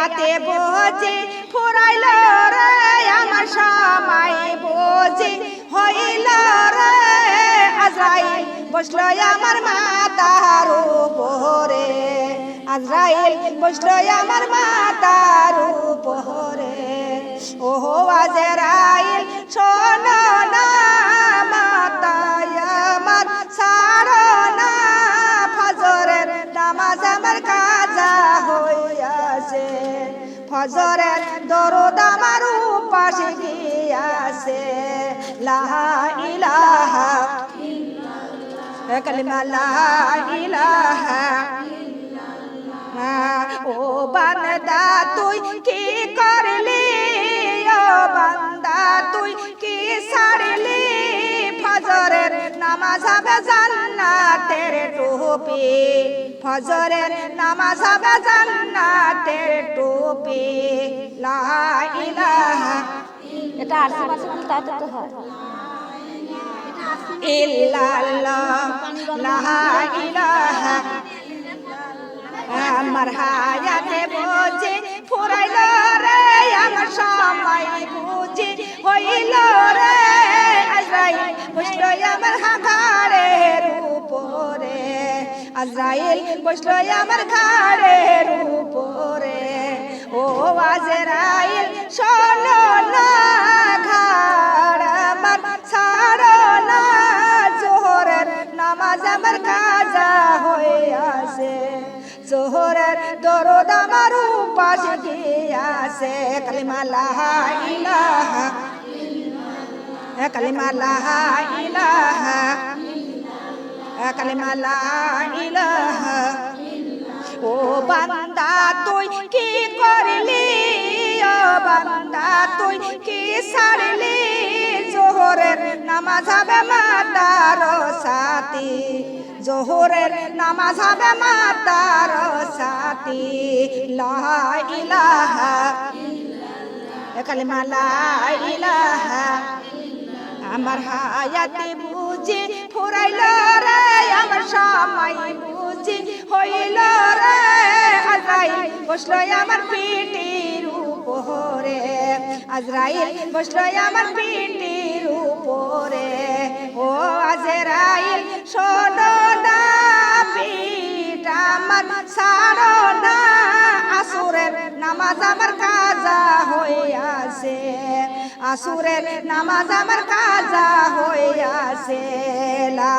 হায়াতে বুঝি ফুরাইল রে আমার সময় বুঝি হইল রে আজরাইল বসলো আমার মাতার উপরে আজরাইল বসলো আমার মাতার উপরে ও আজরাইল শোনো না মাতায় আমার ছাড়ো না ফজরের নামাজ আমার কাজা হইয়াছে ফজরের দরুদ আমার উপাসে গিয়াছে লা ইলাহা ইল্লাল্লাহ কালিমা লা ইলাহা ও বান্দা তুই কি করলি ও বান্দা তুই কি ছাড়লি ফজরের নামাজ হবে জান্নাতের টুপি ফজরের নামাজ হবে জান্নাতের টুপি লা ইলাহা এটা আরসি মাসে তাতে তো হয় ইল্লাল্লাহ লা ইলাহা আমার হায়াতে বুঝি ফুরাইল রে আমার সময় বুঝি হইল রে আজরাইল বসলো আমার ঘাড়ের উপরে আজরাইল বসলো আমার ঘাড়ের উপরে ও আজরাইল শোনো না ঘাড় আমার ছাড়ো না জোহরের নামাজ আমার কাজা হইয়াছে জোহরের দরুদ আমার উপাসে গিয়াছে কালিমা লা ইলাহা কালিমা লা ইলাহা কালিমা লা ইলাহা ও বান্দা তুই কি করলি ও বান্দা তুই কি ছাড়লি জোহরের নামাজ হবে মাতার সাথী জোহরের নামাজ হবে মাতার সাথী লা ইলাহা কালিমা লা ইলাহা আমার হায়াতে বুঝি ফুরাইল রে আমার সময় বুঝি হইল রে আজরাইল বসলো আমার পিঠির উপরে আজরাইল বসলো আমার পিঠির উপরে ও আজরাইল শোনো না পিঠ আমার ছাড়ো না আসুরের নামাজ আমার কাজা হইয়াছে আসুরের নামাজ আমার কাজা হইয়াছে লা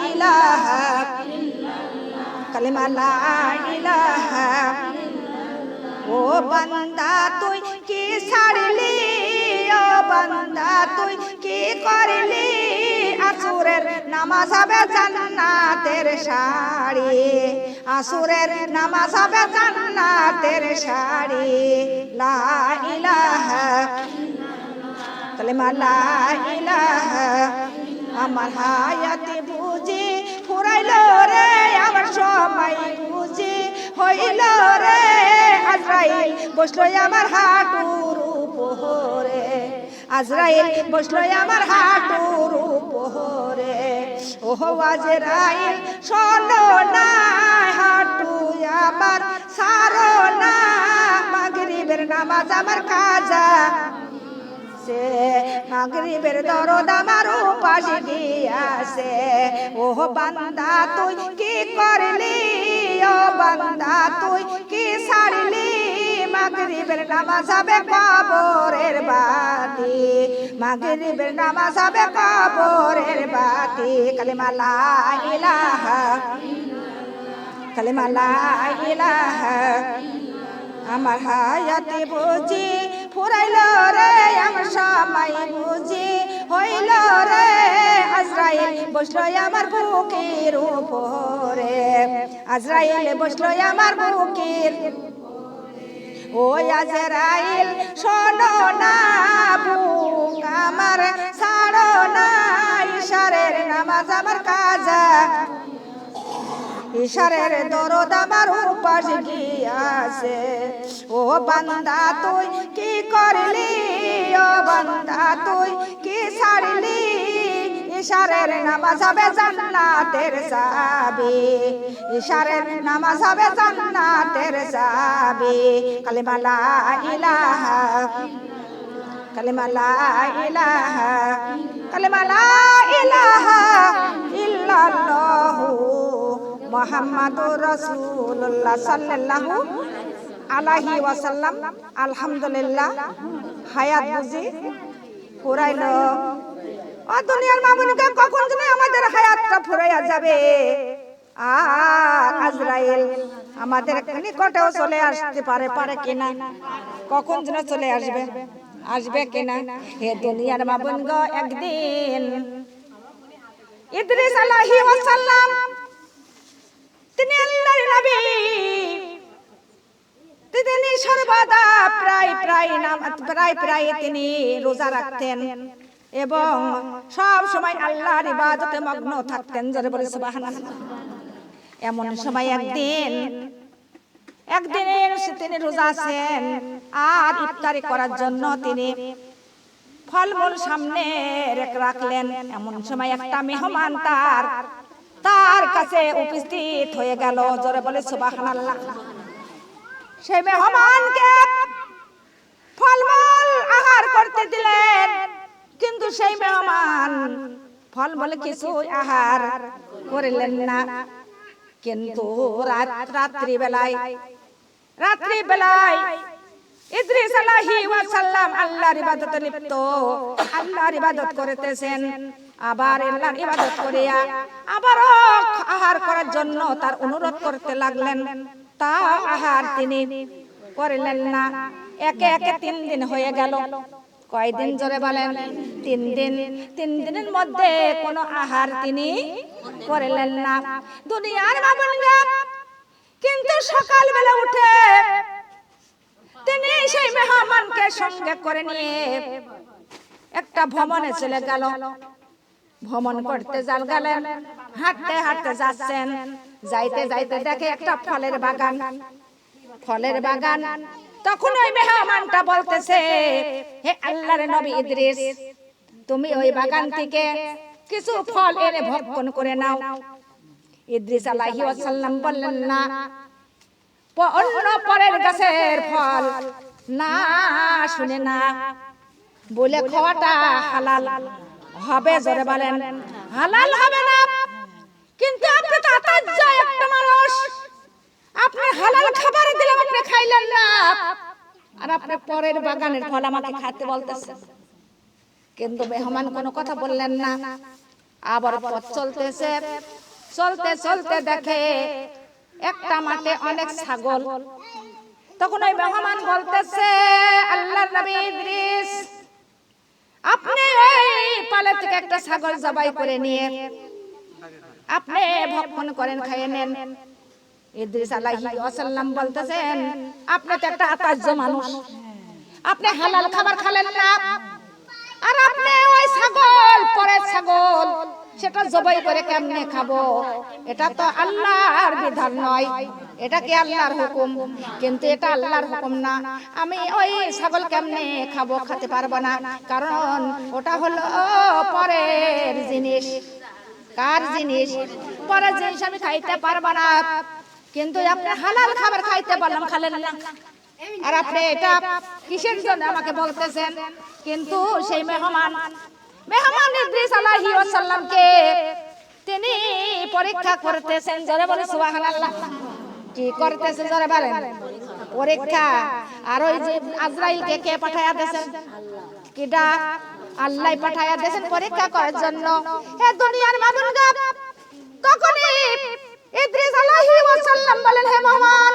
ইলাহা কালিমা লা ইলাহা ও বান্দা তুই কি ছাড়লি ও বান্দা তুই কি করলি আসুরের নামাজ হবে জান্নাতের শাড়ি আসুরের নামাজ হবে জান্নাতের শাড়ি লা ইলাহা কালিমা লা ইলাহা আমার হায়াতে বুঝি ফুরাইল রে আমার সময় বুঝি হইল রে আজরাইল বসলো আমার হাঁটুর উপরে আজরাইল বসলো আমার হাঁটুর উপরে ওহ আজরাইল শোনো না হাঁটু আমার ছাড়ো না মাগরিবের নামাজ আমার কাজা সে মাগরিবের দরদ আমার উপাসে গিয়াছে ও বান্দা তুই কি করলি ও বান্দা তুই কি ছাড়লি মাগরিবের নামাজ হবে কবরের বাতি মাগরিবের নামাজ হবে কবরের বাতি কালিমা লা ইলাহা কালিমা লা ইলাহা আমার হায়াতে বুঝি ফুরাইল রে আমার সময় বুঝি হইল রে আজরাইল বসলো আমার বুকের উপরে আজরাইল বসলো আমার বুকের ও আজরাইল শোনো না বুক আমার ছাড়ো না ইশারের নামাজ আমার কাজা ইশারের দরদ আমার উপাসে গিয়াছে ও বান্দা তুই কি করলি ও বান্দা তুই কি ছাড়লি ইশারের নামাজ হবে জান্নাতের চাবি, ইশারের নামাজ হবে জান্নাতের চাবি। কালিমা লা ইলাহা, কালিমা লা ইলাহা, কালিমা লা ইলাহা ইল্লাল্লাহু মুহাম্মাদুর রাসূলুল্লাহ সাল্লাল্লাহু আলাইহি ওয়াসাল্লাম। আলহামদুলিল্লাহ হায়াত বুঝি ফুরাইলো। ও দুনিয়ার মামুনিকে কখন যেন আমাদের হায়াতটা ফুরাইয়া যাবে আর আজরাইল আমাদের নিকটেও চলে আসতে পারে, পারে কিনা, কখন যেন চলে আসবে, আসবে কিনা। হে দুনিয়ার মামুন গো, একদিন ইদ্রিস আলাইহি ওয়াসাল্লাম তিনি আল্লাহর নবী, তিনি সর্বদা প্রায় তিনি রোজা রাখতেন এবং সব সময় আল্লাহর ইবাদতে মগ্ন থাকতেন। জোরে বলে সুবহানাল্লাহ। এমন সময় একদিন তিনি রোজা আছেন আর ইফতারি করার জন্য তিনি ফলমূল সামনে রাখলেন। এমন সময় একটা মেহমান তার কাছে উপস্থিত হয়ে গেল। জোরে বলে সুবহানাল্লাহ। সেই মেহমানকে ফলমূল আহার করতে দিলেন, কিন্তু সেই মেহমান ফলমূল কিছু আহার করলেন না। কিন্তু রাত্রি বেলায় ইদ্রিস আলাইহি ওয়াসাল্লাম আল্লাহর ইবাদতে লিপ্ত, আল্লাহর ইবাদত করতেছেন। আবার আল্লাহর ইবাদত করিয়া আবারও আহার করার জন্য তার অনুরোধ করতে লাগলেন। তা আহার তিনি করলেন না। একে একে 3 দিন হয়ে গেল। কয়দিন জোরে বলেন? 3 দিন। 3 দিনের মধ্যে কোনো আহার তিনি করলেন না। দুনিয়ার মামুনরা কিন্তু সকালবেলা উঠে তিনি সেই মেহমানকে সঙ্গে করে নিয়ে একটা ভ্রমণে চলে গেল। ভ্রমণ করতে গেলেন, হাঁটতে হাঁটতে যাচ্ছেন। যাইতে যাইতে দেখে একটা ফলের বাগান। তখন ওই মেহমানটা বলতেছে, হে আল্লাহর নবী ইদ্রিস, তুমি ওই বাগান থেকে কিছু ফল এনে ভক্ষণ করে নাও। ইদ্রিস আলাইহি ওয়াসাল্লাম বললেন, না, অন্য পরের গাছের ফল না শুনে না বলে খাওয়াটা হালাল হবে। জোরে বলেন, হালাল হবে না। কিন্তু আপনি তো আতাজ্য একটা মানুষ, আপনি হালাল খাবার দিলে আপনি খাইলেন না, আর আপনি পরের বাগানের ফল আমাকে খেতে বলতেছেন। কিন্তু মেহমান কোনো কথা বললেন না। আবার পথ চলতে দেখে একটা মাঠে অনেক ছাগল। তখন ওই মেহমান বলতেছে, আল্লাহর নবী ইদ্রিস, আপনি ওই পালে থেকে একটা ছাগল জবাই করে নিয়ে আপনি ভক্ষণ করেন, খাইয়ে নেন। ইদ্রিস আলাইহি ওয়াসাল্লাম বলতেছেন, আপনি তো একটা আতাজ্য মানুষ, আপনি হালাল খাবার খালেন না, আর আপনি ওই পরের ছাগল সেটা জবাই করে কেমনে খাবো? এটা তো আল্লাহর বিধান নয়, এটা কি আল্লাহর হুকুম? কিন্তু এটা আল্লাহর হুকুম না। আমি ওই ছাগল কেমনে খাবো? খেতে পারবো না, কারণ ওটা হলো পরের জিনিস। কার জিনিস? পরের জিনিস আমি খাইতে পারবো না। কিন্তু আপনি হালাল খাবার খাইতে বললাম, খালেন না, আর আপনি এটা কিসের জন্য আমাকে বলতেছেন? কিন্তু সেই মেহমান ইদ্রিস আলাইহি ওয়াসাল্লামকে তিনি পরীক্ষা করতেছেন। জোরে বলে সুবহানাল্লাহ। কি করতেছেন জোরে বলেন? পরীক্ষা। আর ওই যে আজরাইলকে কে পাঠায়া দিয়েছেন? কিডা? আল্লাহ পাঠায়া দিয়েছেন পরীক্ষা করার জন্য। হে দুনিয়ার মামুনগা, তখনই ইদ্রিস আলাইহি ওয়াসাল্লাম বলেন, হে মেহমান,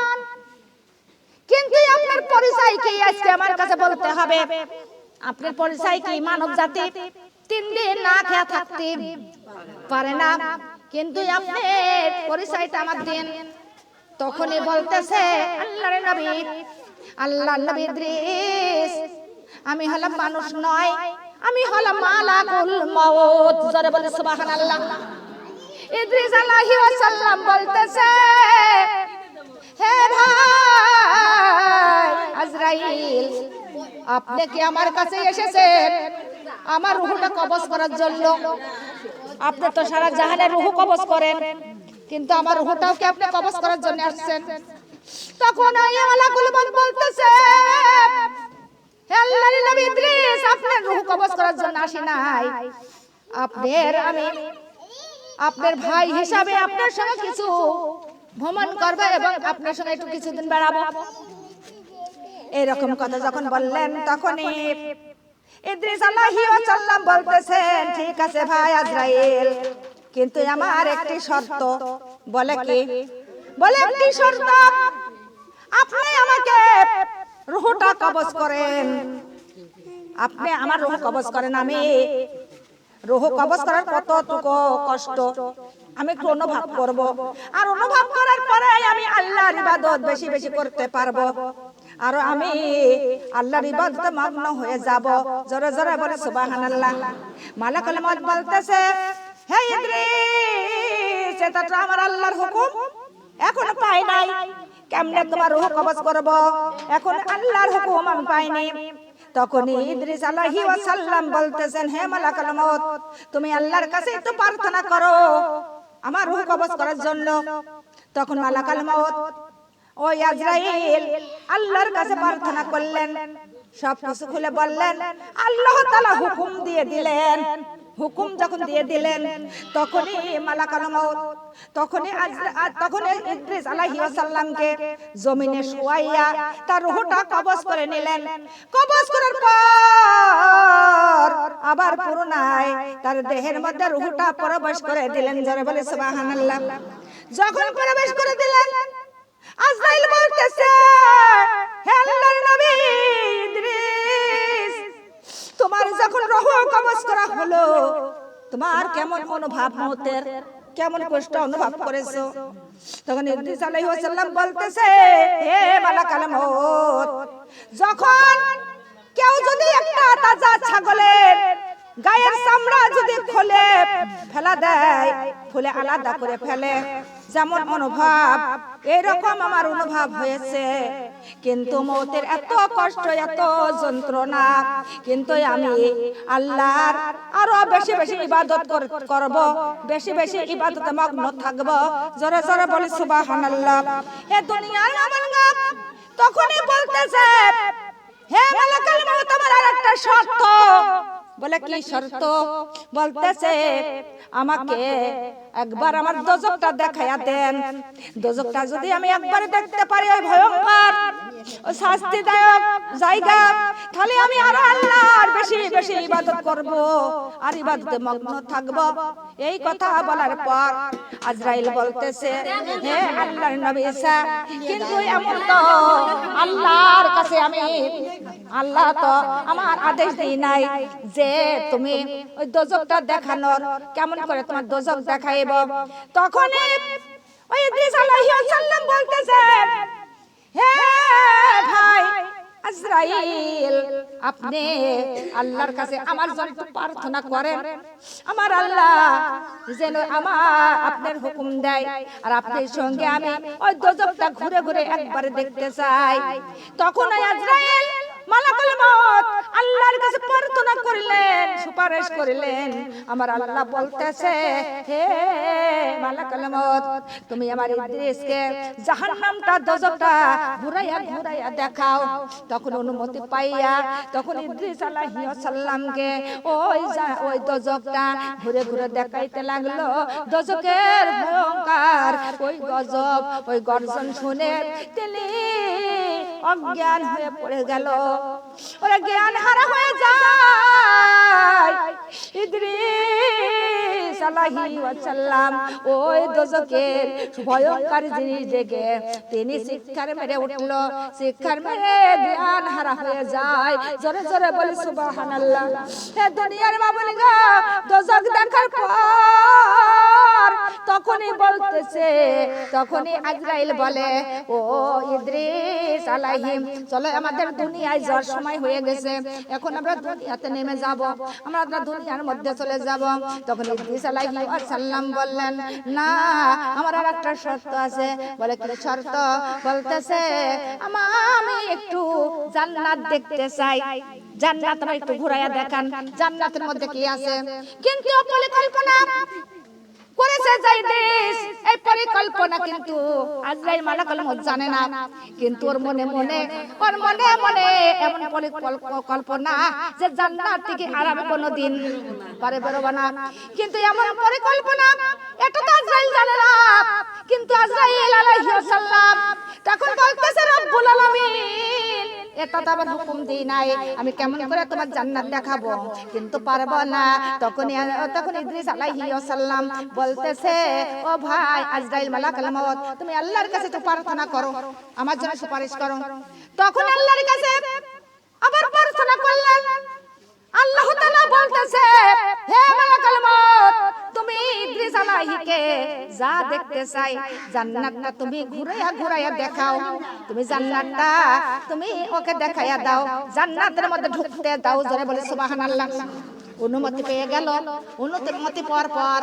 কিন্তু আপনার পরিচয় কি আজকে আমার কাছে বলতে হবে। আপনার পরিচয় কি? মানব জাতি 3 দিন না খেয়ে থাকতে পারে না, কিন্তু আপনার পরিচয়টা আমার দিন। তখনই বলতেছে, আল্লাহর নবী ইদ্রিস, আমি হলাম মানুষ নয়, আমি হলাম মালাকুল মউত। জোরে বলে সুবহানাল্লাহ। ইদ্রিস আলাইহি ওয়াসাল্লাম বলতেছে, হে ভাই আজরাইল, আপনি কি আমার কাছে এসেছেন আমার রূহটা কবজ করার জন্য? আপনি তো সারা জাহানের রূহ কবজ করেন, কিন্তু আমার রূহটাও কি আপনি কবজ করার জন্য আসছেন? তখন ওই মালাকুল মউত বলতেছে, হে আল্লাহর নবী ইদ্রিস, আপনার রূহ কবজ করার জন্য আসি নাই, আমি আপনার ভাই হিসাবে আপনার সঙ্গে কিছু ভ্রমণ করব এবং আপনার সঙ্গে একটু কিছুদিন বেড়াবো। এরকম কথা যখন বললেন, তখনই ইদ্রিস আলাইহিস সালাম বলতেছেন, ঠিক আছে ভাই আজরাইল, কিন্তু আমার একটি শর্ত। বলে কি? বলে একটি শর্ত, আপনি আমাকে রূহটা কবজ করেন। আপনি আমার রূহ কবজ করেন, আমি রূহ কবজ করার কতটুকু কষ্ট আমি একটু অনুভব করব, আর অনুভব করার পরে আমি আল্লাহর ইবাদত বেশি বেশি করতে পারবো, আর আমি আল্লাহর ইবাদতে মগ্ন হয়ে যাব। জোরে জোরে বলে সুবহানাল্লাহ। মালাকুল মউত বলতেছে, হে ইদ্রিস, এটা তো আমার আল্লাহর হুকুম, এখনো পাই নাই, কেমনে তোমার রূহ কবজ করব? এখন আল্লাহর হুকুম আমি পাইনি। তখন ইদ্রিস আলাইহিস সালাম বলতেছেন, হে মালাকুল মউত, তুমি আল্লাহর কাছে একটু প্রার্থনা করো আমার রূহ কবজ করার জন্য। তখন মালাকুল মউত ওই আজরাইল আল্লাহর কাছে প্রার্থনা করলেন, সব কিছু খুলে বললেন। আল্লাহ তাআলা হুকুম দিয়ে দিলেন। হুকুম যখন দিয়ে দিলেন, তখনই মালাকুল মউত তখনই ইদ্রিস আলাইহিস সালামকে জমিনে শুয়াইয়া তার রূহটা কবজ করে নিলেন। কবজ করার পর আবার পুনরায় তার দেহের মধ্যে রূহটা প্রবেশ করে দিলেন। জোরে বলে সুবহানাল্লাহ। যখন প্রবেশ করে দিলেন, আজরাইল বলতেছে, হে আল্লাহর নবী ইদ্রিস, তোমার যখন রূহ কবজ করা হলো, তোমার কেমন অনুভব, মউতের কেমন কষ্ট অনুভব করেছো? তখন ইদ্রিস আলাইহিস সালাম বলতেছে, হে মালাকুল মউত, যখন কেউ যদি একটা তাজা ছাগলের গায়ের চামড়া যদি খুলে ফেলা দেয়, ফুলে আলাদা করে ফেলে, যেমন অনুভব, এরকম আমার অনুভব হয়েছে। কিন্তু মউতের এত কষ্ট, এত যন্ত্রণা, কিন্তু আমি আল্লাহর আরো বেশি বেশি ইবাদত করব, বেশি বেশি ইবাদতে মগ্ন থাকব। জোরে জোরে বলি সুবহানাল্লাহ। এ দুনিয়ার আমানগা তখনই বলতেছে, হে মালাকুল মউত, আমার আরেকটা শর্ত। বলে কি শর্ত? বলতেছে, আমাকে একবার আমার দোজখটা দেখায়া দেন। দোজখটা যদি আমি একবার দেখতে পারি, ওই ভয়ঙ্কর ও শাস্তিদায়ক জায়গা, তাহলে আমি আরো আল্লাহর বেশি বেশি ইবাদত করব আর ইবাদতে মগ্ন থাকব। এই কথা বলার পর আজরাইল বলতেছে, হে আল্লাহর নবী ঈসা, কিন্তু এমন তো আল্লাহর কাছে আল্লাহ তো আমার আদেশ দেই নাই যে তুমি ওই দোজখটা দেখানোর, কেমন করে তোমার দোজখ দেখাইব। তখন ওই ইদ্রিস আলাইহিস সালাম বলতেছে, হে ভাই আজরাইল, আপনি আল্লাহর কাছে আমার জন্য প্রার্থনা করেন, আমার আল্লাহ যেন আপনার হুকুম দেয়, আর আপনার সঙ্গে আমি ওই দোজখটা ঘুরে ঘুরে একবারে দেখতে চাই। তখন ওই আজরাইল মালাকুল মউত আল্লাহর কাছে প্রার্থনা করলেন, সুপারিশ করলেন। আমার আল্লাহ বলতেছে, হে মালাকুল মউত, তুমি আমার ইদ্রিসকে জাহান্নামটা, দোজখটা ঘুরাইয়া ঘুরাইয়া দেখাও। তখন অনুমতি পাইয়া তখন ইদ্রিস আলাইহিস সালামকে ওই দোজখটা ঘুরে ঘুরে দেখাইতে লাগলো। দোজখের ভয়ঙ্কর ওই গজব, ওই গর্জন শুনে তিনি অজ্ঞান হয়ে পড়ে গেল। ওরা জ্ঞান হারা হয়ে যায়। ইদ্রিস আলাইহিস সালাম ওই দোজখের ভয়ঙ্কর জিনিস দেখে তিনি চিৎকার মেরে উঠল। চিৎকার মেরে জ্ঞান হারা হয়ে যায়। জোরে জোরে বলি সুবহানাল্লাহ। হে দুনিয়ার বাবুলিগা, দোজখ দেখার পর তখনই বলতেছে, তখনই আজরাইল বলে, ও ইদ্রিস আলাইহিস আলাইহিম, চলো আমাদের দুনিয়ায় যাওয়ার সময় হয়ে গেছে, এখন আমরা দুনিয়াতে নেমে যাব, আমরা দুনিয়ার মধ্যে চলে যাব। তখন ইদ্রিস আলাইহিস সালাম বললেন, না, আমার আর একটা শর্ত আছে। বলে কি শর্ত? বলতেছে, আমি একটু জান্নাত দেখতে চাই, জান্নাত আমার একটু ঘুরাইয়া দেখান, জান্নাতের মধ্যে কি আছে। কিন্তু পরিকল্পনা করেছে ইদ্রিস, এই পরিকল্পনা কিন্তু আজরাইল মালাকুল মউত জানে না, কিন্তু ওর মনে মনে এমন পরিকল্পনা যে জান্নাত থেকে আর আমি কোনোদিন পারে বেরোবো না। কিন্তু এমন পরিকল্পনা এটা তো আজরাইল জানে না। কিন্তু আজরাইল আলাইহিস সালাম তখন বলতেছে, রব্বুল আলামিন এটা তো আবার হুকুম দেই নাই, আমি কেমন করে তোমার জান্নাত দেখাবো, কিন্তু পারবো না। তখন ইদ্রিস আলাইহিস সালাম বলতেছে, ও ভাই আজরাইল মালাকুল মউত, তুমি আল্লাহর কাছে তো প্রার্থনা করো, আমার জন্য সুপারিশ করো। তখন আল্লাহর কাছে আবার প্রার্থনা করলেন। আল্লাহ তাআলা বলতেছে, হে মালাকুল মউত, তুমি ইদ্রিস আলাইহিকে যা দেখতে চাই জান্নাতটা তুমি ঘুরাইয়া দেখাও, তুমি জান্নাতটা তুমি ওকে দেখাইয়া দাও, জান্নাতের মধ্যে ঢুকতে দাও। জোরে বলে সুবহানাল্লাহ। অনুমতি পেয়ে গেল। অনুমতি পাওয়ার পর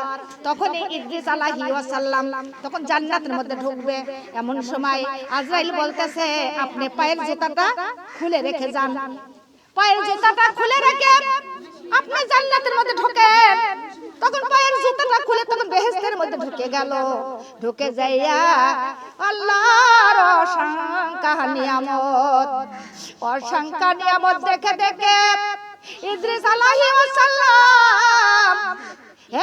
তখন ইদ্রিস আলাইহিস সালাম তখন জান্নাতের মধ্যে ঢুকবে। এমন সময় আজরাইল বলতেছে, আপনি পায়ের জুতাটা খুলে রেখে যান, পায়ের জুতাটা খুলে রেখে আপনি জান্নাতের মধ্যে ঢোকেন। তখন পায়ের জুতাটা খুলে তখন বেহেশতের মধ্যে ঢুকে গেল। ঢুকে যাইয়া আল্লাহর অসংখ্য নিয়ামত দেখে দেখে ইদ্রিস আলাইহিস সালাম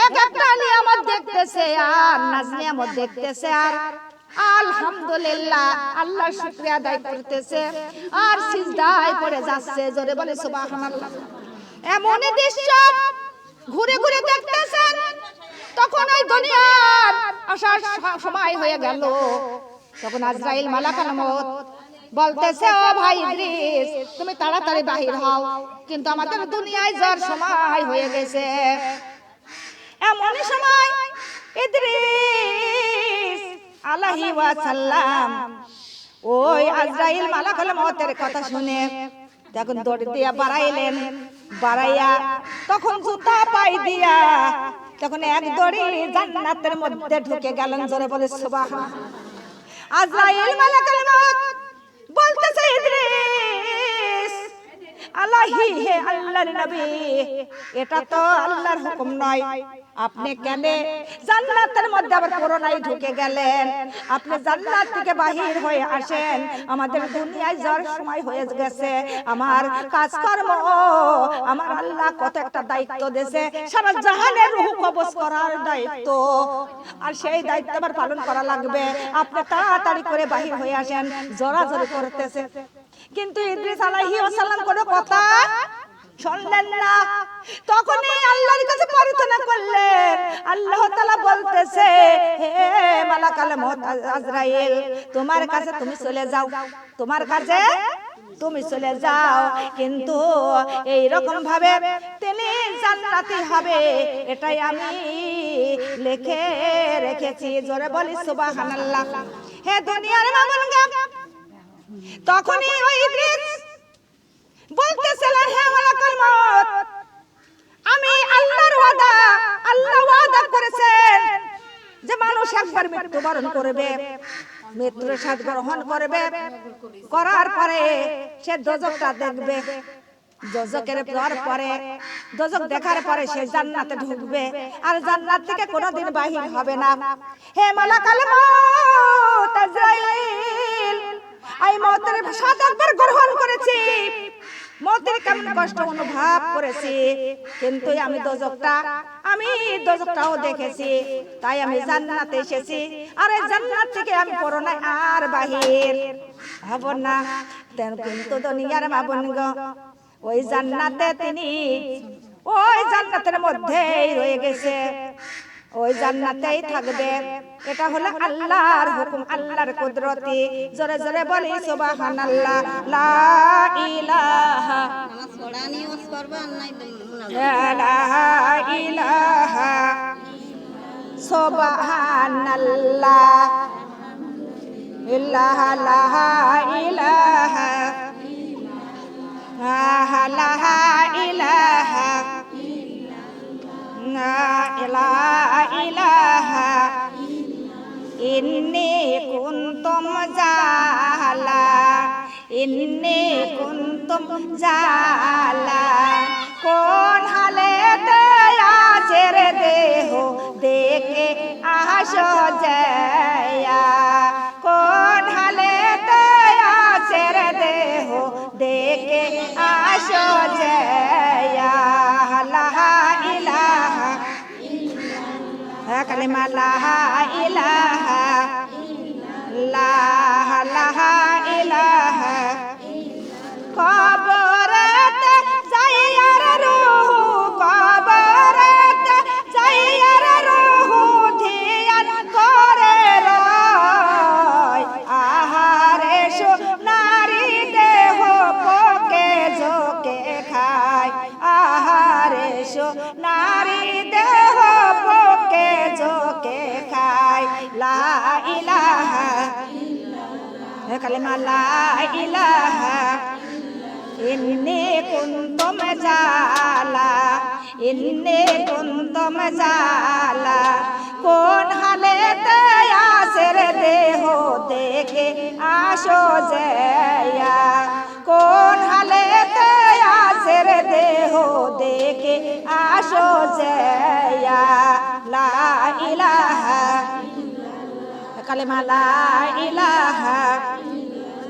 এক একটা নিয়ামত দেখতেছে আর নিয়ামত দেখতেছে আর আলহামদুলিল্লাহ আল্লাহর শুকরিয়া আদায় করতেছে আর সিজদায় পড়ে যাচ্ছে। জোরে বলে সুবহানাল্লাহ। এমন দৃশ্য ঘুরে ঘুরে দেখতেছেন। তখন ওই দুনিয়ার আসার সময় হয়ে গেল। তখন আজরাইল মালাকুল মউত বলতেছে, ও ভাই ইদ্রিস, তুমি তাড়াতাড়ি বাহির হও, কিন্তু আমাদের দুনিয়ায় যাওয়ার সময় হয়ে গেছে। এমন সময় ইদ্রিস আলাইহিস সালাম ওই আজরাইল মালাকুল মউতের কথা শুনে তখন দড়ি দিয়া বাড়াইলেন। বাড়াইয়া তখন জুতা পাই দিয়া তখন এক দড়ি জান্নাতের মধ্যে ঢুকে গেলেন। জোরে বলে সুবহানাল্লাহ। আজরাইল মালাকুল মউত বলতেছে, ইদ্রিস আলাইহি, হে আল্লাহর নবী, এটা তো আল্লাহর হুকুম নয়, আপনি কেন জান্নাতের মধ্যে আবার পুরোনাই ঢুকে গেলেন? আপনি জান্নাত থেকে বাহির হয়ে আসেন, আমাদের দুনিয়ায় যাওয়ার সময় হয়ে গেছে। আমার কাজকর্ম আমার আল্লাহ কত একটা দায়িত্ব দিয়েছে, সারা জাহানের রূহ কবজ করার দায়িত্ব, আর সেই দায়িত্ব আবার পালন করা লাগবে। আপনি তাড়াতাড়ি করে বাহির হয়ে আসেন। জোরাজোরি করতেছে, কিন্তু ইদ্রিস আলাইহিস সালাম কোনো কথা শুনলেন না। তখনই আল্লাহর কাছে প্রার্থনা করলেন। আল্লাহ তাআলা বলতেছে, হে মালাকুল মউত আজরাইল, তোমার কাছে তুমি চলে যাও, তোমার কাছে তুমি চলে যাও, কিন্তু এই রকম ভাবে তিনি জান্নাতি হবে এটাই আমি লিখে রেখেছি। জোরে বলি সুবহানাল্লাহ। হে দুনিয়ার মামুনগণ, তখনই ওই ইদ্রিস বলতেছিলেন, হে মালাকুল মউত, আমি আল্লাহ ওয়াদা করেছেন যে মানুষ একবার মৃত্যুবরণ করবে, মৃত্যুর স্বাদ গ্রহণ করবে, করার পরে সে দোজখটা দেখবে, দোজখের পরে দোজখ দেখার পরে সে জান্নাতে ঢুকবে, আর জান্নাত থেকে কোনোদিন বাহির হবে না। হে মালাকুল মউত আজরাইল, আমি মওতের স্বাদ একবার গ্রহণ করেছি, মওতের কেমন কষ্ট অনুভব করেছি, কিন্তু আমি দোজখটাও দেখেছি, তাই আমি জান্নাতে এসেছি, আর এই জান্নাত থেকে আমি পুরোনাই আর বাহির হব না। কিন্তু দুনিয়ার মাবুনগণ, ওই জান্নাতে তিনি ওই জান্নাতের মধ্যেই রয়ে গেছে, ওই জান্নাতেই থাকবে। এটা হলো আল্লাহর হুকুম, আল্লাহর কুদরতি। জোরে জোরে বলি সুবহানাল্লাহ। লা ইলাহা সুবহানাল্লাহ। ইল্লাহ লা ইলাহা লা ইলাহা লা ইলাহা ইন্নী কুনতুম জালা ইন্নী কুনতুম জালা কোন হালেতে আছে রে দেহ দেখে আসো জয়া কোন হালেতে আছে রে দেহ দেখে আসো জয়া লা ইলাহা কালিমা লা ইলাহা লা ইলাহা কবরতে যাইয়ার রূহ কবরতে যাইয়ার রূহ ধিয়ান করে রয় আহারে সোনারি দেহ পোকে ঝোকে খায় আহারে সোনারি দেহ পোকে ঝোকে খায় লা ইলাহা কালিমা লা ইলাহা ইন্নী কুনতুম জালা ইন্নী কুনতুম জালা কোন হালেতে আছে রে দেহ দেখে আসো জয়া কোন হালেতে আছে রে দেহ দেখে আসো জয়া লা ইলাহা কালিমা লা ইলাহা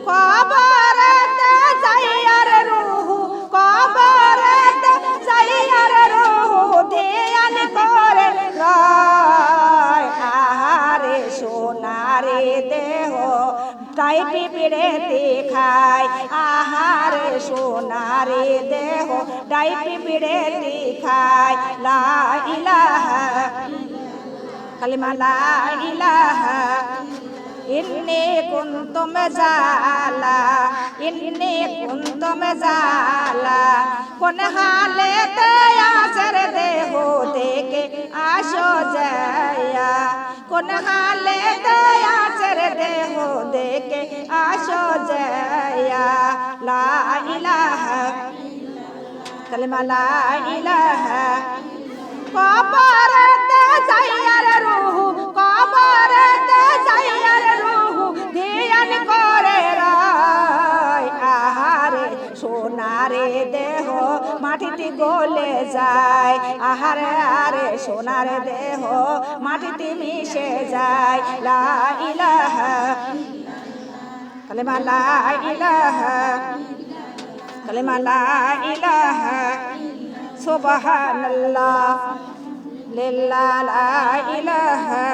কবরতে যাইয়ার রূহ কবরতে যাইয়ার রূহ ধ্যান করে রয় আহারে সোনারে দেহ তাই পিপিড়েতে খায় আহারে সোনারে দেহ তাই পিপিড়েতে খায় লা ইলাহা কালিমা লা ইলাহা ইন্নী কুনতুম জালা ইন্নী কুনতুম জালা কোন হালেতে আছে রে দেহ দেখে আসো জয়া কোন হালেতে আছে রে দেহ দেখে আসো জয়া লা ইলাহা কালিমা লা ইলাহা কবরতে যাইয়ার রূহ কবরতে যাইয়ার রূহ ধ্যান করে রয় আহারে সোনারে দেহ মাটিতে গলে যায় আহারে আরে সোনারে দেহ মাটিতে মিশে যায় লা ইলাহা কালিমা লা ইলাহা কালিমা লা ইলাহা সুবহানাল্লাহ লিল্লাহ লা ইলাহা